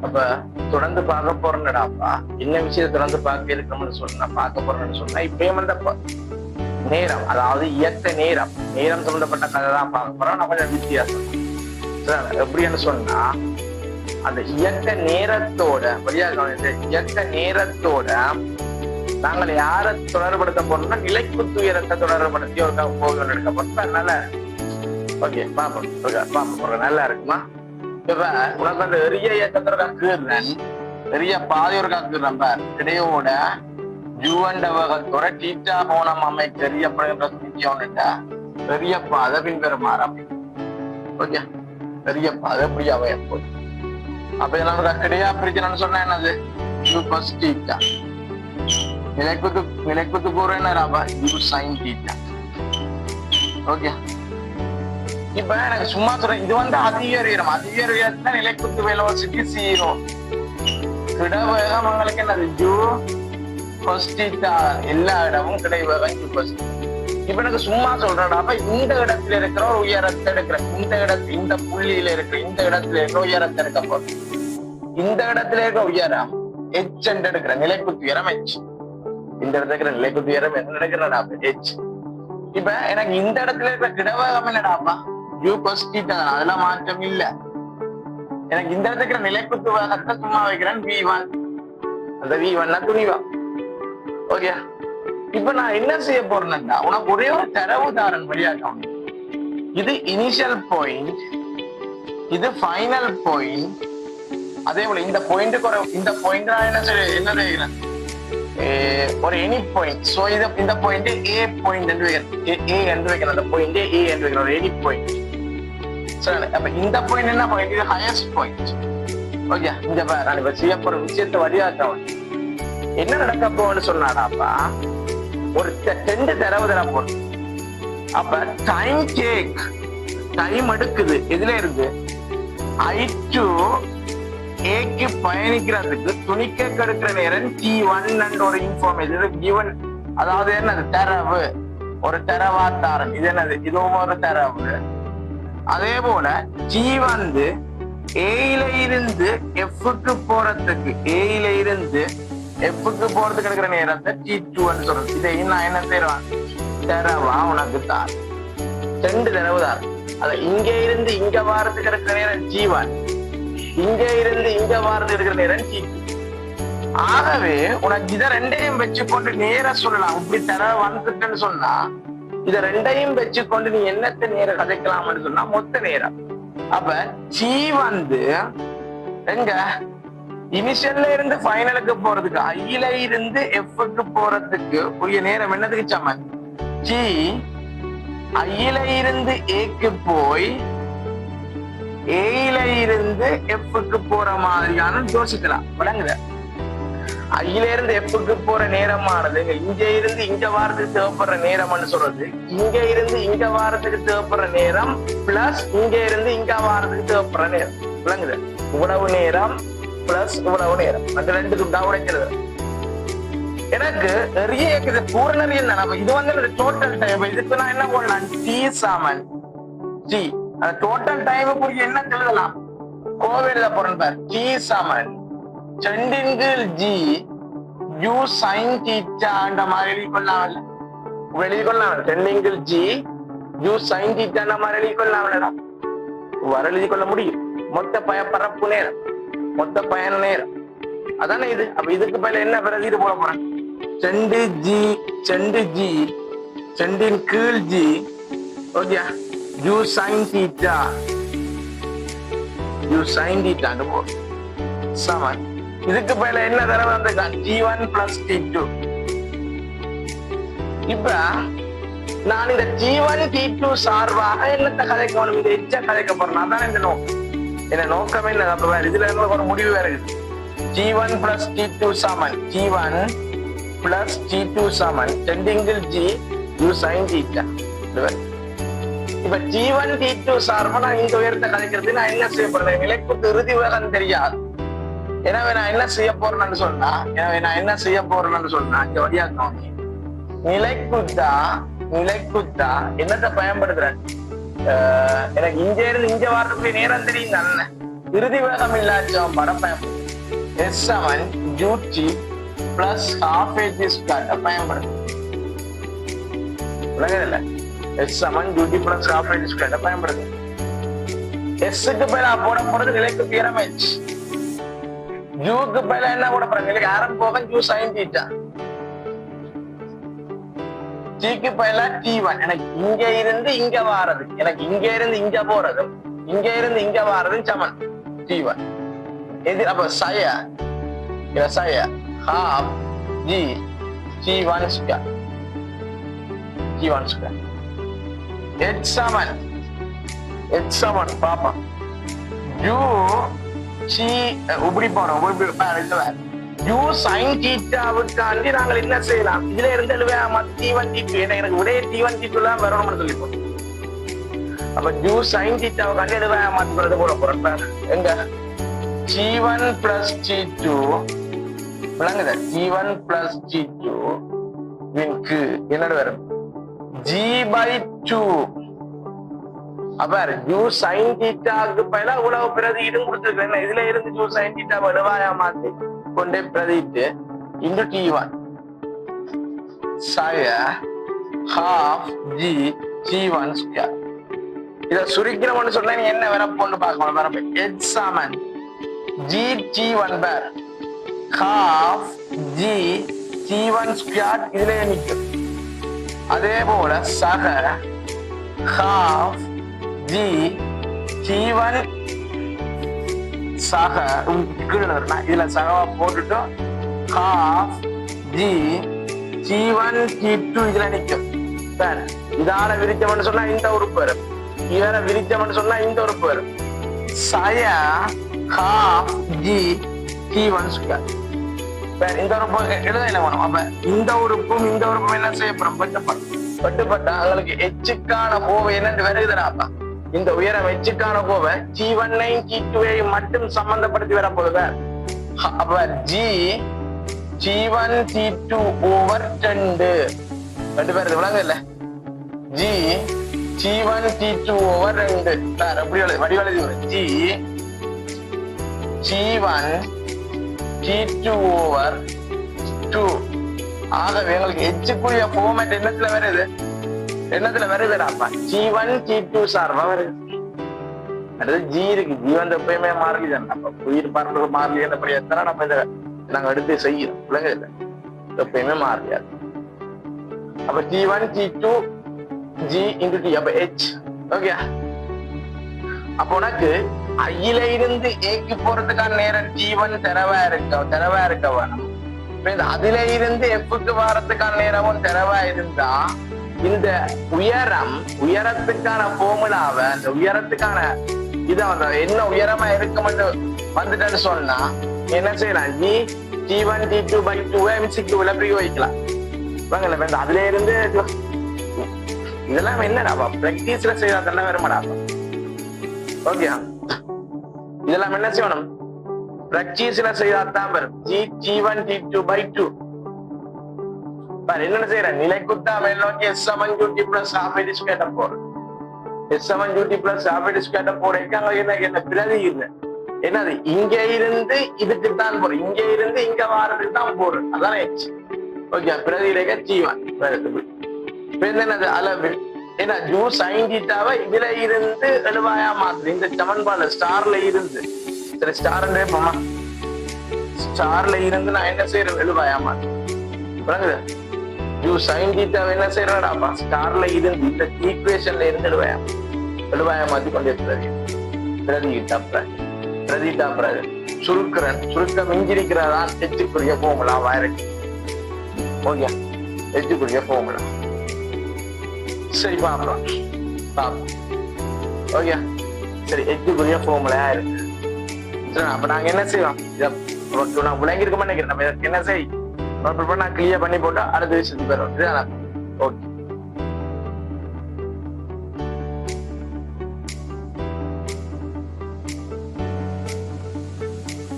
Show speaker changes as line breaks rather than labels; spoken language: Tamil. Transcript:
அப்ப தொடர்ந்து பார்க்க போறேன்டாப்பா. என்ன விஷயத்தை தொடர்ந்து பார்க்க இருக்கணும்னு சொன்னா பார்க்க போறேன்னு சொன்னா இப்பயும் அந்த நேரம், அதாவது இயக்க நேரம் சம்பந்தப்பட்ட கதை தான் பார்க்க போறோம். நான் கொஞ்சம் வித்தியாசம் எப்படின்னு சொன்னா, அந்த இயக்க நேரத்தோட இயக்க நேரத்தோட நாங்கள் யார தொடர்படுத்த போறோம்னா நிலைப்பு துயரத்தை தொடர்படுத்தி ஒரு போகணும் எடுக்க போறோம். அதனால ஓகே பாப்போம் நல்லா இருக்குமா? இப்ப உனக்கு அந்த எரிய இயக்கத்தோட கீறன் பெரிய பாதையோட கீறன் இடையோட ஜூவண்டவகத்தோட டீட்டா கோணம் அமைக்க தெரியப்படுகின்ற சுத்தியோன்னுட்டா பெரிய பாதை பின்வருமாறு. ஓகே, பெரிய பாதை இப்படி அமைய போகுது. அப்ப இதெல்லாம் கிடையா பிரிக்கணும்னு சொன்னா என்னது? யூ cos தீட்டா நிலைக்குத்து கூற என்ன யூ sin தீட்டா. ஓகே, இப்ப எனக்கு சும்மா சொல்றேன், இது வந்து அதிகரிக்கிறோம் நிலைக்குத்து வெலோசிட்டி 0. கிடைவேகம் உங்களுக்கு என்னது? You cos theta. எல்லா இடமும் கிடைவேகம் யூ cos. இப்ப எனக்கு சும்மா சொல்றேன்டாப்ப, இந்த இடத்துல இருக்கிற ஒரு உயரத்தை எடுக்கிறேன், இந்த புள்ளியில இருக்கிற இந்த இடத்துல இருக்கிற உயரத்தை எடுக்க போறேன். இந்த இடத்துல இருக்க உயரம் h என்று எடுக்கிறேன், நிலைக்குத்து உயரம் h. இந்த இடத்துல இருக்கிற நிலைக்குத்து உயரம் என்ன எடுக்கிறேன்டாப்ப h. இப்ப எனக்கு இந்த இடத்துல இருக்கிற கிடைவேகம் என்னடாப்பா? U cos theta. அதெல்லாம் மாற்றம் இல்ல. எனக்கு இந்த இடத்துல இருக்கிற நிலைக்குத்து வேகத்தை சும்மா வைக்கிறேன் v1. அந்த v1 துணிவா. ஓகே, இப்ப நான் என்ன செய்ய போறேன்னா, உனக்கு ஒரே ஒரு தரவுதாரன் வழியாக்கம். இது இனிஷியல் பாயிண்ட், இது ஃபைனல் பாயிண்ட். அதே போல இந்த பாயிண்ட் என்ன செய்யறேன்? ஒரு எனி பாயிண்ட். சோ இந்த பாயிண்ட் ஏ பாயிண்ட் என்று வைக்கிறேன். அந்த பாயிண்ட் ஏ என்று வைக்கிறேன், ஒரு எனி பாயிண்ட். சரி, அப்ப இந்த பாயிண்ட் என்ன பாயிண்ட்? இது ஹையஸ்ட் பாயிண்ட். ஓகே, இந்த நான் இப்ப செய்ய போற விஷயத்தை வழியாக்கம் என்ன நடக்க போன்னு சொன்னாடாப்பா, ஒரு 2 தரவு தர போறோம். அப்ப டைம் எடுக்குது. எதுல இருக்கு? I to ஏக்கு பயணிக்கிறதுக்கு துணிக்க கெடுக்கிற நேரம் T1 என்ற ஒரு இன்ஃபர்மேஷன் given. அதாவது என்னது? தரவு, ஒரு தரவாத்தாரன். இது என்னது? இதுவும் ஒரு தரவு. அதே போல T வந்து ஏல இருந்து எஃப்க்கு போறதுக்கு எடுக்கிற நேரத்தை T2 சொல்றது. இதையும் நான் என்ன செய்யறேன்? தரவா உனக்கு தான் 2 தரவு தான். அத இங்க இருந்து இங்க வாரத்துக்கு இருக்கிற நேரம் T1, இங்க இருந்து இங்க வாரத்துக்கு இருக்கிற நேரம் T2. ஆகவே உனக்கு இதை 2ஐயும் வச்சுக்கொண்டு நேர சொல்லலாம். இப்படி தரவு வந்துட்டுன்னு சொன்னா இதை 2ஐயும் வச்சுக்கொண்டு நீ என்னத்தை நேரம் கதைக்கலாம்னு சொன்னா மொத்த நேரம். அப்ப T வந்து எங்க இனிஷியல்ல இருந்து ஃபைனலுக்கு போறதுக்கு, ஐல இருந்து எஃப்க்கு போறதுக்கு உரிய நேரம் என்னதுக்கு சமன்? T ஐல இருந்து ஏக்கு போய் ஏல இருந்து எஃப்க்கு போற மாதிரியான யோசிக்கலாம். விளங்குத? ஐல இருந்து எஃப்க்கு போற நேரமானது இங்க இருந்து இங்க வாரத்துக்கு தேவைப்படுற நேரம்னு சொல்றது, இங்க இருந்து இங்க வாரத்துக்கு தேவைப்படுற நேரம் பிளஸ் இங்க இருந்து இங்க வாரத்துக்கு தேவைப்படுற நேரம். விளங்குத? இவ்வளவு நேரம் பிளஸ் இவ்வளவு நேரம், அந்த 2 துண்டா உடைக்கிறது. எனக்கு நிறைய பூரண நேரம். இது வந்து டோட்டல் டைம். இதுக்கு நான் என்ன போடலாம்? T சமன் T. அந்த டோட்டல் டைம் புரிய என்ன எழுதலாம்? கோவில்ல போறேன் பாரு. T சமன் 2g u sin theta அந்த மாதிரி எழுதிக்கொள்ளலாம். 2g u sin theta அந்த மாதிரி எழுதிக்கொள்ளலாம். எழுதி கொள்ள முடியும். மொத்த பரப்பு நேரம், மொத்த பயண நேரம் அதானே இது. அப்ப இதுக்கு மேல என்ன பிரதிட்டு போட போறேன்? 2g 2ன் கீழ் g. Okay, u sin theta சமன் இதுக்கு மேல என்ன தரவு வந்திருக்கான்? T1 plus T2. இப்ப நான் இந்த T1 T2 சார்பாக என்னத்தை கதைக்கணும்? இந்த எச்ச கதைக்க போறேன். அதான் இந்த நோக்கம். என்ன நோக்கமே இல்லை. அப்ப வேற இதுல ஒரு முடிவு வேற இருக்குது. T1 plus T2 சமன் T1 plus T2 சமன் 2g u sin theta. இப்ப T1 T2 சார்பா நான் இந்த உயரத்தை கதைக்கிறது நான் என்ன செய்ய போறேன்? நிலைக்குத்து இறுதி வேகம் தெரியாது. எனவே நான் என்ன செய்ய போறேன்னு சொன்னா இங்க வழியாக்கணும். நிலைக்குத்தா என்னத்தை பயன்படுத்துறேன்? எனக்கு இங்க இருந்து இங்க வாரத்துக்கு நேரம் தெரியும் தானே. இறுதி வேகம் இல்லாச்சம் படம் பயன்படுது. S7 ut plus half h square பயன்படுது. விளங்குதுல்ல? S7 ut plus half h square பயன்படுது. S-க்கு பதிலா போட போறது நிலைக்கு உயரம் h. U-க்கு பதிலா என்ன போட போறாங்க? நிலைக்கு ஆரம் போக u sin theta. T-க்கு பதிலா T1. எனக்கு இங்க இருந்து இங்க வாரது, எனக்கு இங்க இருந்து இங்க போறதும் இங்க இருந்து இங்க வாரதும் சமன் T1. இது அப்ப சய half G T1 square. T1 square. H7 பாப்பா U C இப்படி போறோம் U sin தீட்டாவுக்காண்டி நாங்கள் என்ன செய்யலாம்? இதுல இருந்து T1 T2 எனக்கு விடைய T1 T2 எல்லாம் வரணும்னு சொல்லி போறோம். அப்ப U sin தீட்டாவுக்காண்டி எழுவையா மாத்தி போட போறோம். எங்க T1 plus T2 விளங்குத? T1 plus T2 க்கு என்னோட வரும் G/2. அப்ப U sin தீட்டாவுக்கு பதிலா உலக பிரதியிடும் கொடுத்துருக்கேன். இதுல இருந்து U sin தீட்டா எழுவாயா மாத்தி கொண்டே பிரதிட்டு into T1 சய half G T1 square. இத சுருக்கிறோம்னு சொன்னா நீ என்ன வரப்போன்னு பார்க்கணும். வரப்ப H7 G T1 பார் half G T1 square இதுல நிற்கும். அதே போல சக half G T1 சக இதுல சகவா போட்டுட்டோம். half G T1 T2 இதுல நிற்கும். இதால விரிச்சோம்னு சொன்னா இந்த உறுப்பு வரும், இதால விரிச்சோம்னு சொன்னா இந்த உறுப்பு வரும். சய half G T1 square. இந்த உறுப்பு எழுத என்ன வேணும்? அப்ப இந்த உறுப்பும் இந்த உறுப்பும் என்ன செய்யப்படும்? வெட்டுப்பட்டா உங்களுக்கு எச்சுக்கான கோவை என்னன்னு வருகுதுடாப்பா. இந்த உயரம் எச்சுக்கான கோவை T1 T2 மட்டும் சம்பந்தப்படுத்தி வரப்போகுது. அப்ப G T1 T2 over 2 ரெண்டு பேருக்கு விளங்க இல்ல? G T1 T2 over 2 எப்படி வடிவெழுதி வரும்? G T1 T2 over 2. ஆகவே எங்களுக்கு எச்சுக்குரிய ஃபார்மேட் என்னத்துல வருதுடாப்பா? T1 T2 சார்பா வருது. அடுத்து G இருக்கு. G வந்து எப்பயுமே மாறலி தானே. அப்ப உயிர் பரம்பரை மாறலி என்னப்படி எத்தனை நம்ம இதை நாங்க எடுத்து செய்யறோம். விளங்க இல்லை? எப்பயுமே மாறியாது. அப்ப T1 T2 G into T. அப்ப H. ஓகே. அப்ப உனக்கு ஐயில இருந்து ஏக்கு போறதுக்கான நேரம் T1 தெரவா இருக்க வேணும். அதுல இருந்து எஃப்க்கு வாரத்துக்கான நேரமும் தெரவா இருந்தா இந்த உயரத்துக்கான ஃபார்முலாவை, அந்த உயரத்துக்கான இதை என்ன உயரமா இருக்கும்னு வந்துட்டேன்னு சொன்னா என்ன செய்யலாம்? G T1 T2/2 MCQ பிரயோகிக்கலாம். அதுல இருந்து இதெல்லாம் என்னடாப்பா பிராக்டிஸ்ல செய்யறா தானே வருமாடாப்பா. ஓகே, இதெல்லாம் என்ன செய்யணும்? பிராக்டிஸ்ல செய்தாதான் வரும். T1 T2/2 என்ன செய்யற? நிலைக்குத்தா மேல் நோக்கி S7 ut plus half h square போறோம். S7 ut plus half h square போறதுக்கு என்ன பிரதி இல்லை. என்னது? இங்க இருந்து இதுக்கு தான் போறோம், இங்க இருந்து இங்க வாரதுக்கு தான் போறோம். அதான் H. ஓகே, பிரதி ரேகை T1. என்னது அளவு? ஏன்னா U sin தீட்டாவை இதுல இருந்து எழுவாயா மாத்து. இந்த சமன்பாடு ஸ்டார்ல இருந்து சரி ஸ்டார்ன்றே போமா, ஸ்டார்ல இருந்து நான் என்ன செய்யறேன்? எழுவாயா மாத்து. விளங்குது? U sin தீட்டாவை என்ன செய்யறேன்டாப்பா? ஸ்டார்ல இருந்து இந்த ஈக்குவேஷன்ல இருந்து எழுவாயா மாத்தி கொண்டே பிரதிட்டாப்ராது சுருக்கம் இஞ்சிருக்கிறதான் எச்சுக்குரிய ஃபார்முலா வாயிருக்கு. ஓகே, எச்சுக்குரிய ஃபார்முலா. சரி பாப்போம். ஓகே, சரி எச்சுக்குரிய ஃபார்முலா இருக்கு. அப்ப நாங்க என்ன செய்வோம்? நான் விளங்கிருக்கோம்னு நினைக்கிறேன். நம்ம என்ன செய் நான் கிளியர் பண்ணி போட்டா அடுத்த விஷயத்துக்கு வரும். ஓகே.